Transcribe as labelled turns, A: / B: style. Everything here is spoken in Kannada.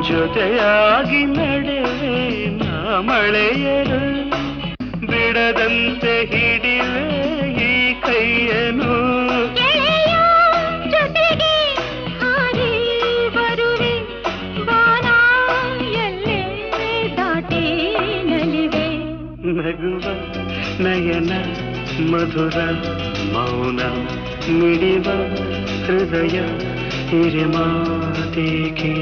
A: ಜೊತೆಯಾಗಿ ನಡೆವೆ ನಾ ಮಳೆಯರು ಬಿಡದಂತೆ ಹಿಡಿವೆ ಈ ಕೈಯನು
B: ಜೊತೆಗೆ ಹಾರಿ ಬರುವೆ ಬಾನ ಎಲ್ಲೇ ದಾಟಿ ನಲಿವೆ
A: ನಗುವ ನಯನ ಮಧುರ ಮೌನ ಮಿಡಿವ ಹೃದಯ ಹಿರಿಮಾತೇಕೆ